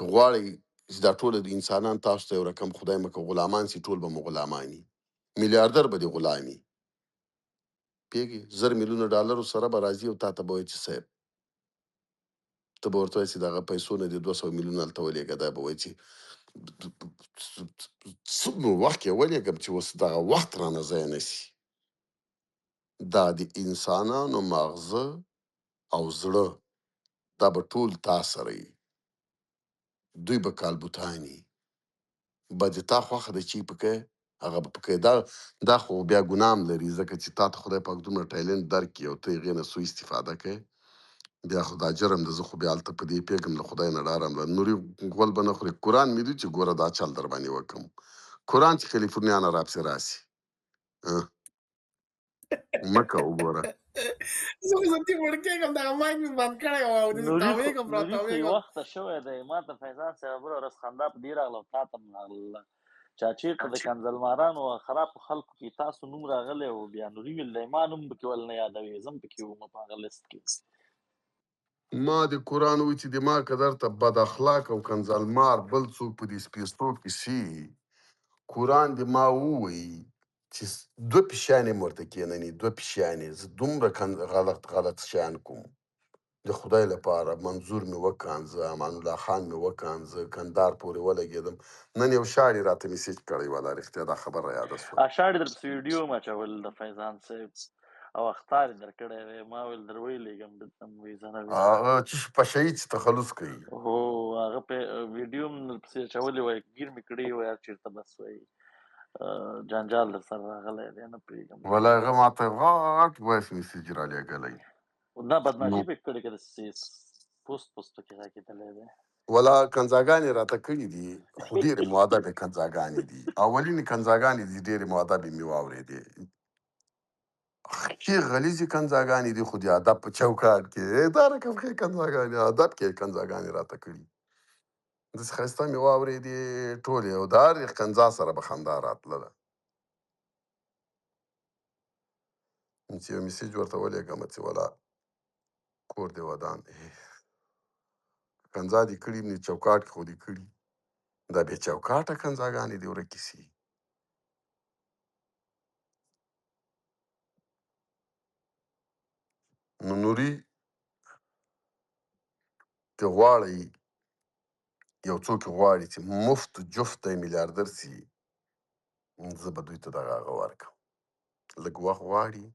که غواړئ چې دا ټوله د انسانان تاسو ته یو رقم خدای مکه غلامان سي ټول به مو غلاماني میلیاردر به دې غلامي پوهېږې 1,000 میلیونه ډالرو سره به راځي او تا ته به وایي چې صاحب ته به ورته وایې چې دغه پیسو نه دې 200 میلیونه هلته ولېږه دا به وایي چې څومره وخت یې ولېږم چې اوس دغه وخت رانه ضایع نه سي دا د انسانانو ماغزه او زړه دا به ټول تا سره وي دوی به کالبوتاني به د تا خوښه ده چې پکې هغه به پکې دا خو بیا ګناه هم لري ځکه چې تا ته خدای پاک دومره ټایلنټ درکړي او ته هغې نه سوء استفاده کوې بیا خو دا جرم ده زه خو بیا هلته په دې پوهېږم له خدای نه ډارم له نوري غول به نه خوري قرآن مې دي چې ګوره دا چل در باندې وکړم قرآن چې کلیفورنیا نه راپسې راسي مه کوه وګوره زه خو زه مړ کېږم دغه مایک مې بند کړی و او داسې تاوېږم نوري خو راتاوېږم وخته شوی دی ما ته فیضان صاحب بله ورځ خندا په دې راغله او تا ته هم راغله چا چېرته د کنځلمارانو او خرابو خلکو کې تاسو نوم راغلی او بیا نوري ویل دی ما نوم پکې ول نه یادوي زه هم پکې وم په هغه لیست کې ما د قرآن وی چې د ما قدر ته بد اخلاق او کنځلمار بل څوک په دې سپېڅلو کې سي قرآن د ما ووی چې دوه پیشانې مې ورته کېنني دوه پیشانې زه دومره غلط شیان کوم د خدای لپاره منظور مې وکانځه امان الله خان مې وکانځه کندهار پورې ولګېدم نن یو شاعر یې راته میسیج کړی والا رښتیا دا خبره یاده شوه اشاړې در پسې ویډیو هم اچول د فیضان صاحب او اخطار یې در کړی دی ما ویل در ویلېږم دلته مې وایي زه نه ویل هغه چې پشه چې تخلص کوي هو هغه په ویډیو هم در پسې اچولې وای ګیر مې کړی وای هر چېرته بس وایي جنجال در سره راغلی دی نه پوهېږم ولا هغه ماته غټ وایس میسیج را لېږلی نه بدماشي پې کړې که داسې پوست پکې راکېدلی دی ولا کنځاګانې راته کړي دي خو ډېرې مؤدبې کنځاګانې دي اولینې کنځاګانې دي ډېرې مؤدبې مې واورېدې ښې غلیظې کنځاګانې دي خو د ادب په چوکاټ کې دا رقم ښې کنځاګانې ادب کې کنځاګانې راته کړي داسې ښایسته مې واورېدې ټولې او د هر کنځا سره به خندا راتلله چې یو میسیج ورته ولېږم چې ولا کور دې ودان کنځا دې کړي نو چوکاټ کې خو دې کړي دا بې چوکاټه کنځاګانې دې ورکې سي نو نوري که غواړئ یو څوک غواړي چې مفت جفت دی میلیاردر سي زه به دوی ته دغه هغه ورکړم لږ وخت غواړي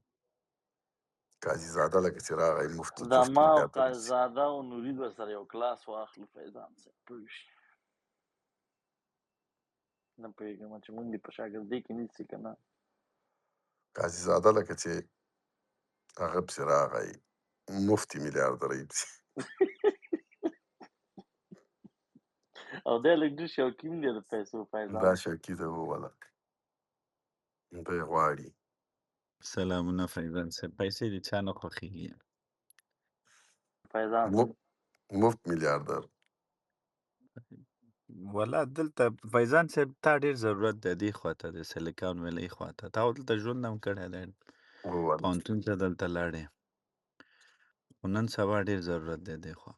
قاضي زاده لکه چې راغی مفت دا جفت ما او میلیاردر قاضي سي زاده او نوري به سره یو کلاس واخلو فیضان صاحب پوه شي نه پوهېږم چې مونږ دې په شاګردۍ کې نیسي که نه قاضي زاده لکه چې هغه پسې راغی مفتي میلیاردرۍ پسې او دی لږ ډېر شوقین دی د پیسو فیضان دا شوقي ده ووله دی غواړي سلامونه فیضان صاحب پیسې د چا نه خوښېږي فیضان صاحب مفت میلیاردر ولا دلته فیضان صاحب تا ډېر ضرورت دی دې خواته د سیلیکان ویلۍ خواته تا دلته ژوند هم کړی دی ووله پوهنتون ته دلته لاړې خو نن سبا ډېر ضرورت دی دې خوا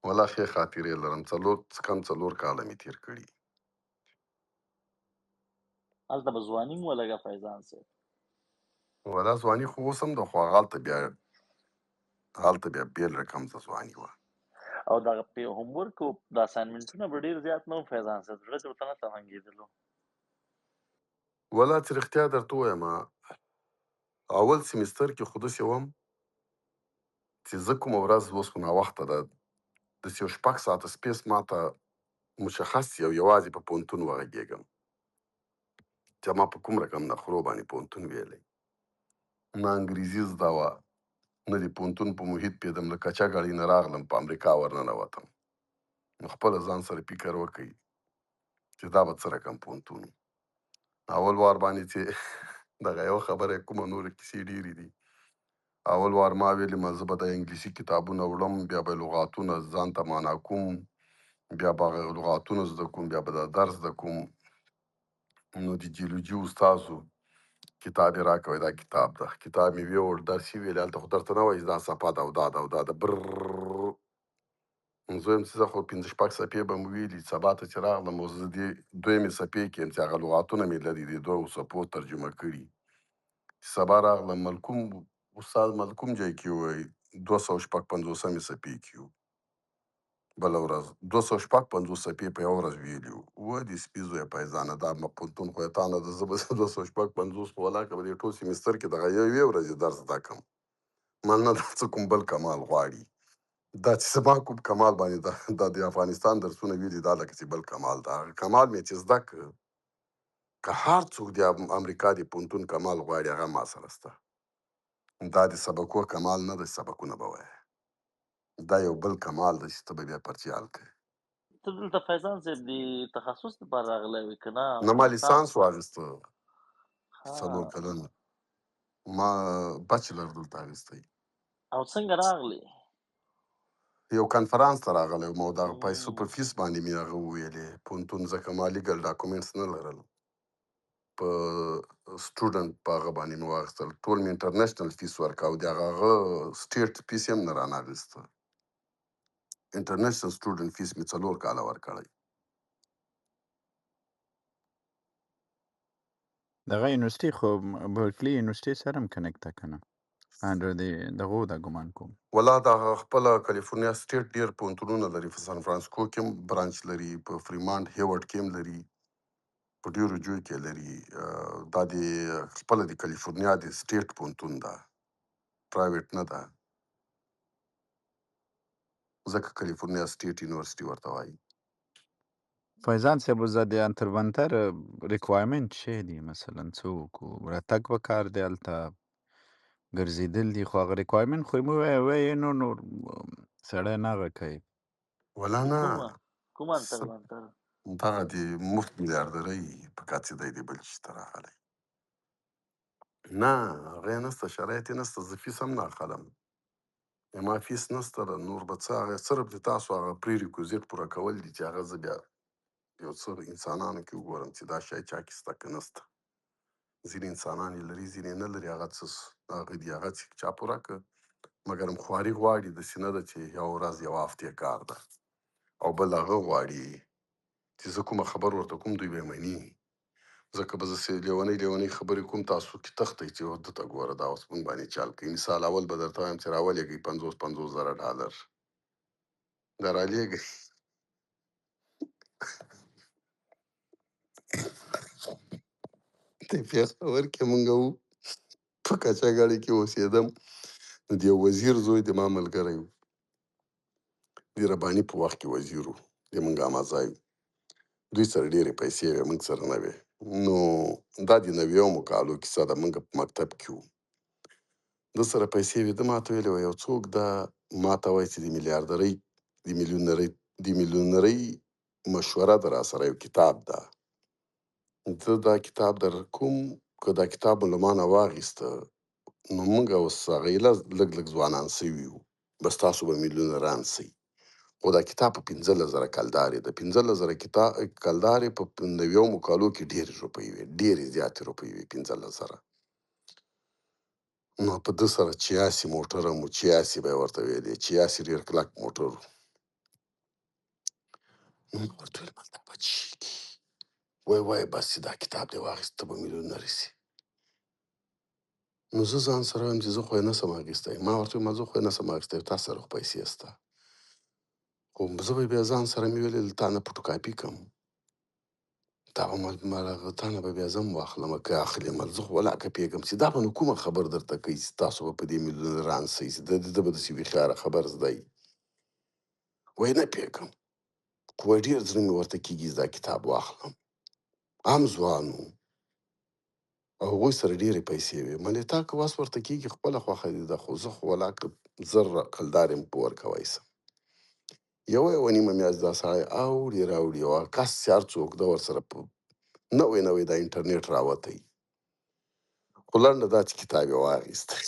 ولا ښې خاطرې لرم کم 4 کاله مې تېر کړي هلته به ځواني مو ولګه فیضان صاحب ولا ځواني خو اوس هم ده خو هغلته بیا بېل رقم د ځواني وه او دغه هومورک او د اساینمنټونه به ډېر زیات نه و فیضان صاحب زړه دې ورته نه تمنګېدلو ولا چې رښتیا درته ووایم اول سیمستر کې خو داسې وم چې زه کومه ورځ اوس خو ناوخته ده داسې یو 6 ساعته سپیس ماته مشخص یو یوازې په پوهنتون وغږېږم چې ما په کوم رقم نخرو باندې پوهنتون ویلی نه انګریزي زده وه نه د پوهنتون په محیط پوهېدم له کچه ګړۍ نه راغلم په امریکا ورننوتم نو خپله ځان سره فکر وکړئ چې دا به څه رقم پوهنتون اول وار باندې چې دغه یو خبره کومه نورې کیسې ډېرې دي اول وار ما ویلې ما زه به د انګلیسي کتابونه وړم بیا به لغاتونه ځان ته معنا کوم بیا به هغه لغاتونه زده کوم بیا به دا درس زده کوم نو د جیولوجي استازو کتاب یې راکوی دا کتاب ده کتاب مې ویوړ درس یې ویل هلته خو درته نه وایي دا څپه ده او دا ده او دا ده زه وایم چې زه خو 5-6 څپې به مو ویلي، سبا ته چې راغلم اوس زه دې دویمې څپې کې یم چې هغه لغاتونه مې لري دې دوو څپو ترجمه کړي. چې سبا راغلم ملکوم استاد ملکوم جای کې ووایي 256 څپې کې وو. بله ورځ 256 څپې په یوه ورځ ویلي وو. وه دې سپي زویه فیضانه دا پوهنتون خو یې تا نه ده، زه به 256 په ولاکه به دې ټول سیمستر کې دغه یوې ورځې درس زده کړم. مننه دا څه کوم بل کمال غواړي. دا چې زما کوم کمال باندې دا د افغانستان درسونه ویلي دا لکه چې بل کمال ده. هغه کمال مې چې زده کړ، که هر څوک د امریکا د پوهنتون کمال غواړي هغه ما سره شته. دا د سبکو کمال نه دی، سبکونه به وایه. دا یو بل کمال دی چې ته به بیا پرچیال کوې. ته دلته فیضان صاحب د تخصص لپاره راغلی وې که نه؟ نه ما لیسانس واخیسته ها. 4 کلن. ما بچلر دلته اخیستی. او څنګه راغلی؟ یو کنفرانس ته راغلی وم او دغه پیسو په فیس باندې مې هغه وویلې پوهنتون، ځکه ما لیګل ډاکومنټس نه لرل. په سټوډنټ په هغه باندې مې واخیستل. ټول مې انټرنیشنل فیس ورکړه او د هغه سټیټ فیس یې هم نه رانه اخیسته. انټرنیشنل سټوډنټ فیس مې 4 کاله ورکړی. دغه یونیورسيټي خو برکلي یونیورسيټي سره هم کنیکټ ده که نه؟ انډر دغو ده ګمان کوم. والله دغه خپله کالیفورنیا سټیټ ډېر پوهنتونونه لري. په سان فرانسکو کې هم برانچ لري، په فریمانټ هیوډ کې هم لري، په ډېرو ځایو کې لري. دا د خپله د کالیفورنیا د سټیټ پوهنتون ده، پرایویټ نه ده، ځکه کالیفورنیا سټیټ یونیورسيټي ورته وایي. فیضان صاحب اوس د انترونتر ریکوایرمنټ څه دي؟ مثلا څه وکړو؟ راتګ پکار دی هلته، ګرځېدل دي، خو هغه ریکوایرمنټ خو یې مو وایي نو سړی نه هغه کوي. ولا د نه کوم انترونتر؟ دغه د مفت میلیاردرۍ په کاڅېدی دی بل چي ته راغلی. نه هغه یې نسته، شرایط یې نسته، زه فیس هم نه اخلم. ما فیس نسته ده، نور به څه هغه صرف د تاسو هغه پری ریکوزیټ پوره کول دي چې هغه زه بیا یو څه انسانانو کې وګورم چې دا شی چا کې شته که نسته. ځینې انسانان یې لري، ځینې یې نه لري. هغه څه هغه دي، هغه چې چا پوره کړه. مګر خواري غواړي، داسې نه ده چې یوه ورځ یوه هفتې کار ده. او بل هغه غواړي چې زه کومه خبر ورته کوم دوی به یې مني. ځکه به زه لیونۍ خبرې کوم، تاسو کې تښتئ چې دته ګوره دا اوس موږ باندې چال کوي. مثال اول به درته وایم چې راولېږئ 50 زره ډالر، دا رالېږئ. د پېښور کې مونږ وو، په کچاګاړي کې اوسېدم. د یو وزیر زوی د ما ملګری و، د رباني په وخت کې وزیر و، د مونږ امازای و. دوی سره ډېرې پیسې وې، مونږ سره نه وې. نو دا د 90مو کالو کیسه ده، مونږ په مکتب کې وو. ده سره پیسې وې. ده ماته ویلې وه یو څوک دا ماته وایي چې د میلیاردرۍ د میلیونرۍ مشوره ده راسره یو کتاب ده، زه دا کتاب در کوم، که دا کتاب مو له ما نه واخیسته نو موږ اوس هغه ایله لږ ځوانان سوي وو، بس تاسو به میلیونران سئ. خو دا کتاب په 15,000 کلدارې ده. 15,000 کلدارې په 90مو کالو کې ډېرې روپۍ وې، ډېرې زیاتې روپۍ وې 15,000. نو په ده سره 86 موټر هم و، 86 به یې ورته ویلې، 86 ډېر کلک موټر و. نو ما ورته ویل مال دا به چي کي؟ وایي بس چې دا کتاب دې واخیست ته به میلیونر سې. نو زه ځان سره وایم چې زه خو یې نه سم اخیستی. ما ورته ویل زه خو یې نه سم اخیستی، تا سره خو پیسې شته. خو زه به بیا ځان سره مې ویلې تا نه فوټوکاپي کړم، تا به تا نه به بیا زه هم واخلم، که اخلم زه خو ولاکه پوهېږم چې دا به نو کومه خبر درته کوي چې تاسو به په دې میلیونران سئ، ده به داسې بېخیاره خبر زده وي. وایي نه پوهېږم، خو وایي ډېر زړه مې ورته کېږي چې دا کتاب واخلم. هم ځوان و او هغوی سره ډېرې پیسې وې. ملې تا که وس ورته کېږي خپله خوښه دې ده، خو زه خو ولاکه 1000 کلدارې مې په ورکوی سم. یوه نیمه میاشت دا سړی اوړي راوړي او هغه کس چې هر څوک ده ورسره په نوی دا انټرنیټ راوتی. خو لنډه دا چې کتاب یې واخیستی.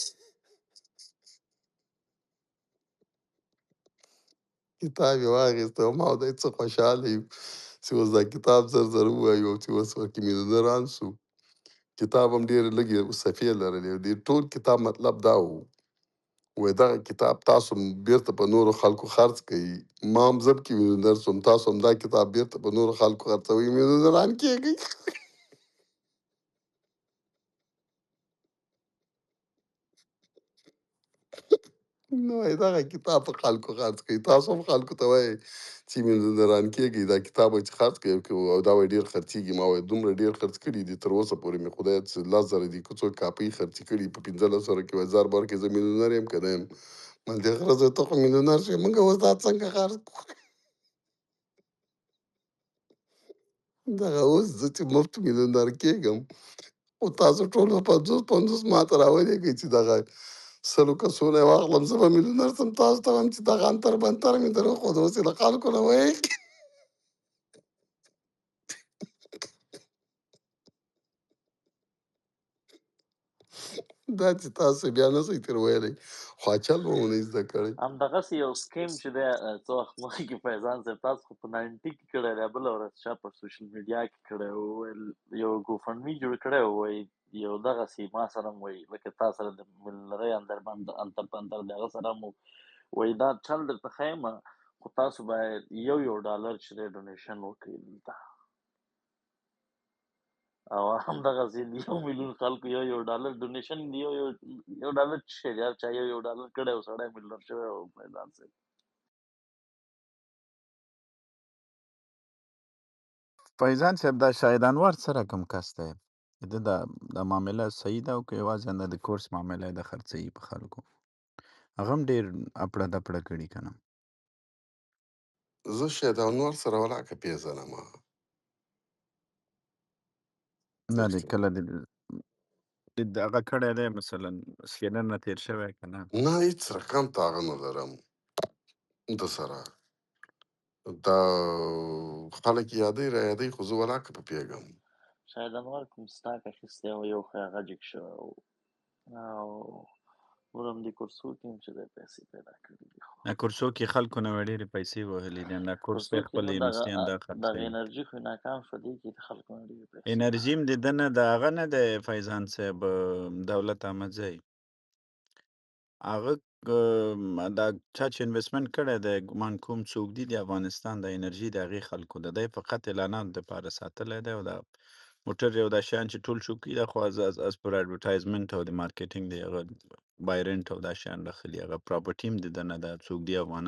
کتاب یې واخیستی او ما او دی څه خوشحاله یو چې اوس دا کتاب زر ووایو او چې اوس ورکې میلیونران سو. کتاب هم ډېرې لږې صفحې لرلې. د ټول کتاب مطلب دا و وایي دغه کتاب تاسو هم بیرته په نورو خلکو خرڅ کړئ، ما هم زه پکې میلیونر شوم، تاسو هم دا کتاب بیرته په نورو خلکو خرڅوئ، میلیونران کېږئ. نو وایي دغه کتاب په خلکو خرڅ کړئ، تاسو هم خلکو ته وایئ چې میلیونران کېږئ، دا کتاب به چې خرڅ کړئ او دا به ډېر خرڅېږي. ما وایي دومره ډېر خرڅ کړي دي تر اوسه پورې مې خدای چې 10,000 دي که څوک کاپۍ خرڅې کړي په 15,000 کې وایي 1000 به ورکړې، زه میلیونر یم که نه یم. من دې غره زوی ته خو میلیونر شوې، موږ اوس دا څنګه خرڅ کړو؟ دغه اوس زه چې مفت میلیونر کېږم، خو تاسو ټول به 50 ما ته راولېږئ چې دغه 100 کسونه یې واخلم، زه به میلیونر شم، تاسو ته وایم چې دغه انتر بنتر مې درښود، اوس یې له خلکو نه وایئ. دا چې تاسو بیا نه شئ ترې ویلی، خو اچل به مو نه زده کړی. همدغسې یو سکیم چې دی څه وخت مخکې فیضان صاحب تاسو خو په 90 کې کړی دی، بله ورځ چا په سوشل میډیا کې کړی و، ویل یو ګوفنډمي جوړ کړی و، وایي یو دغسې ما سره هم وایي لکه تا سره د میلیونرۍ انتر پنتر د هغه سره هم وایي دا چل درته ښیم، خو تاسو باید یو ډالر چې دی ډونیشن وکړئ دلته. او همدغسې 1 میلیون خلکو یو ډالر ډونیشن دی، یو ډالر څه شی دی، هر چا یو ډالر کړی او سړی میلیونر شوی او فیضان صاحب. فیضان صاحب دا شاهد انور څه رقم کس دی؟ د دا معامله صحیح ده او که یوازې د کورس معامله د خرڅوي په خلکو؟ هغه هم ډېر اپړه دپړه کړي که نه؟ زه شاید انور سره ولاکه پیژنم. نه دی کله د هغه کړی دی مثلا سکینر نه تېر شوی که نه؟ نه هېڅ رقم ته هغه نه لرم د سره. دا خلک یادوي را یادوي، خو زه ولاکه په پیږم. شاید انور کوم سټاک اخیستی و، یو خو هغه جګ شوی و او نور هم دې کورسو کې هم چې دی پیسې پیدا کړي دي. خو دا کورسو کې خلکو نه ډېرې پیسې وهلې دي، دا کورس کورسو دی کې خپل نو یونیورسټي هم دا دغه خرڅوي. انرژي خو ناکام شو، دې کې د خلکو نه ډېرې پیسې انرژي هم د ده نه د هغه نه دی فیضان صاحب، دولت احمدزی هغه دا چا چې انویسټمنټ کړی دی ګمان کوم څوک دي د افغانستان د انرژي د هغې خلکو د دی فقط اعلاناتو دپاره ساتلی دی، او دا موټر یو دا شیان چې ټول شوکي ده، خو از پر اډورټایزمنټ او د مارکیټینګ د هغه بای رنټ او دا شیان راخلي، هغه پراپرټي هم د ده نه ده، څوک دي افغانان